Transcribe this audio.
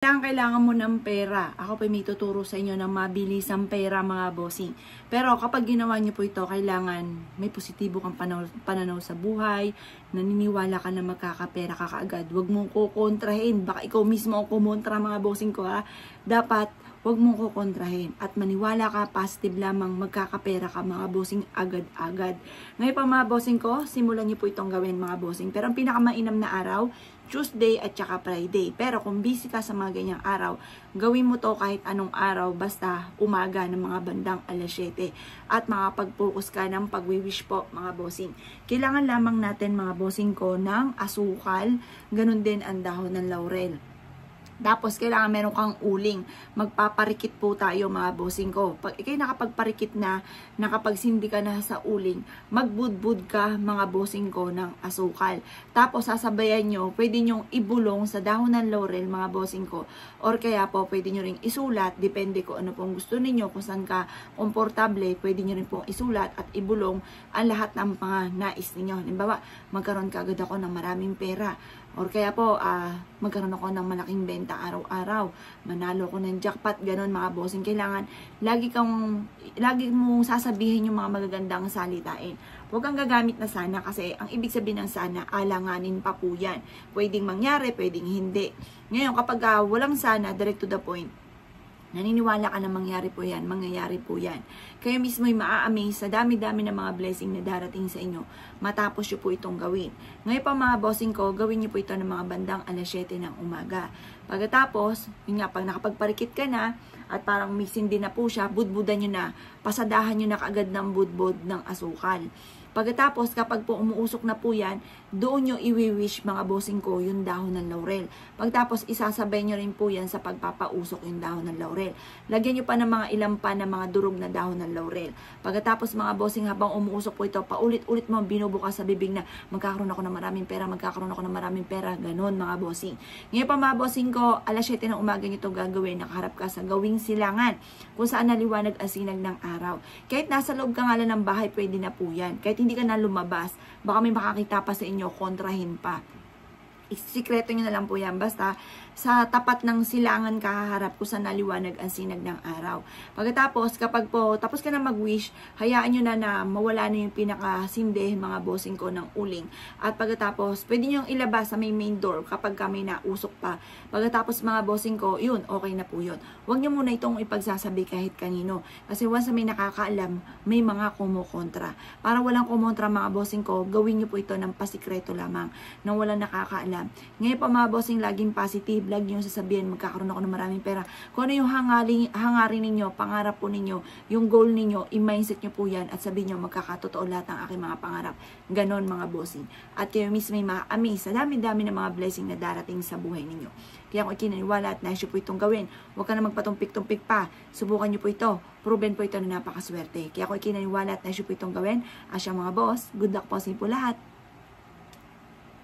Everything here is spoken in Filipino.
Kailangan mo ng pera. Ako po may tuturo sa inyo ng mabilisang pera mga bossing. Pero kapag ginawa niyo po ito, kailangan may positibo kang pananaw sa buhay, naniniwala ka na magkakapera ka kaagad. Huwag mong kukontrahin. Baka ikaw mismo ang kumontra mga bossing ko ha. Dapat huwag mong kukontrahin at maniwala ka, positive lamang, magkakapera ka mga bossing agad-agad. Ngayon pa mga bossing ko, simulan niyo po itong gawin mga bossing. Pero ang pinakamainam na araw, Tuesday at saka Friday. Pero kung busy ka sa mga ganyang araw, gawin mo to kahit anong araw, basta umaga ng mga bandang alas 7. At makapag-focus ka ng pag-wish po mga bossing. Kailangan lamang natin mga bossing ko ng asukal, ganun din ang dahon ng laurel. Tapos, kailangan meron kang uling. Magpaparikit po tayo mga bossing ko. Pag ikay nakapagparikit na, nakapagsindi ka na sa uling, magbudbud ka mga bossing ko ng asukal. Tapos, sasabayan nyo, pwede nyong ibulong sa dahon ng laurel mga bossing ko. Or kaya po, pwede nyo ring isulat. Depende ko ano pong gusto ninyo. Kung saan ka komportable, pwede nyo rin pong isulat at ibulong ang lahat ng mga nais ninyo. Halimbawa, magkaroon ka agad ako ng maraming pera. Or kaya po, magkaroon ako ng malaking benta araw-araw. Manalo ko ng jackpot, ganun mga bossing. Kailangan, lagi mong sasabihin yung mga magagandang salitain. Huwag kang gagamit na sana kasi ang ibig sabihin ng sana, alanganin pa po yan. Pwedeng mangyari, pwedeng hindi. Ngayon, kapag walang sana, direct to the point, naniniwala ka na mangyayari po yan. Kayo mismo ay maa-amaze sa dami-dami ng mga blessing na darating sa inyo matapos nyo po itong gawin. Ngayon pa mga bossing ko, gawin nyo po ito ng mga bandang alas 7 ng umaga. Pagkatapos, yun nga, pag nakapagparikit ka na at parang mixin din na po siya, budbudan nyo na, pasadahan nyo na kaagad ng budbud ng asukal. Pagkatapos, kapag po umuusok na po yan, doon nyo i-wish mga bossing ko yung dahon ng laurel. Pagkatapos, isasabay nyo rin po yan sa pagpapausok yung dahon ng laurel. Lagyan nyo pa ng mga ilang pa na mga durog na dahon ng laurel. Pagkatapos mga bossing, habang umuusok po ito, paulit-ulit mo binubukas sa bibig na magkakaroon ako ng maraming pera, magkakaroon ako ng maraming pera. Ganon mga bossing. Ngayon pa mga bossing ko, alas 7 ng umaga nyo ito gagawin. Nakaharap ka sa gawing silangan kung saan naliwanag ang sinag ng araw. Kahit nasa loob ka nga lang ng bahay, pwede na po yan. Kahit hindi ka na lumabas, baka may makakita pa sa inyo, kontrahin pa. Sikreto nyo na lang po yan. Basta sa tapat ng silangan kaharap ko sa naliwanag ang sinag ng araw. Pagkatapos, kapag po tapos ka na mag-wish, hayaan nyo na mawala na yung pinakasinde mga bossing ko ng uling. At pagkatapos, pwede nyo ilabas sa may main door kapag kami nausok pa. Pagkatapos mga bossing ko, yun, okay na po yun. Huwag nyo muna itong ipagsasabi kahit kanino. Kasi once may nakakaalam, may mga kumukontra. Para walang kumontra mga bossing ko, gawin nyo po ito ng pasikreto lamang nang walang nakakaalam. Ngayon pa mga bossing, laging positive, lagi nyo sasabihin, magkakaroon ako ng maraming pera. Kung ano yung hangarin ninyo, pangarap po ninyo, yung goal ninyo, i-mindset nyo po yan at sabihin nyo, magkakatotoo lahat ng aking mga pangarap. Ganon mga bossing. At kayo mismo may ma-amaze sa dami-dami ng mga blessing na darating sa buhay ninyo. Kaya kung ikinaniwala at nais nyo po itong gawin, huwag ka na magpatumpik-tumpik pa. Subukan nyo po ito. Proven po ito na napakaswerte. Kaya kung ikinaniwala at nais nyo po itong gawin, asya mga boss, good luck po sa inyo po lahat.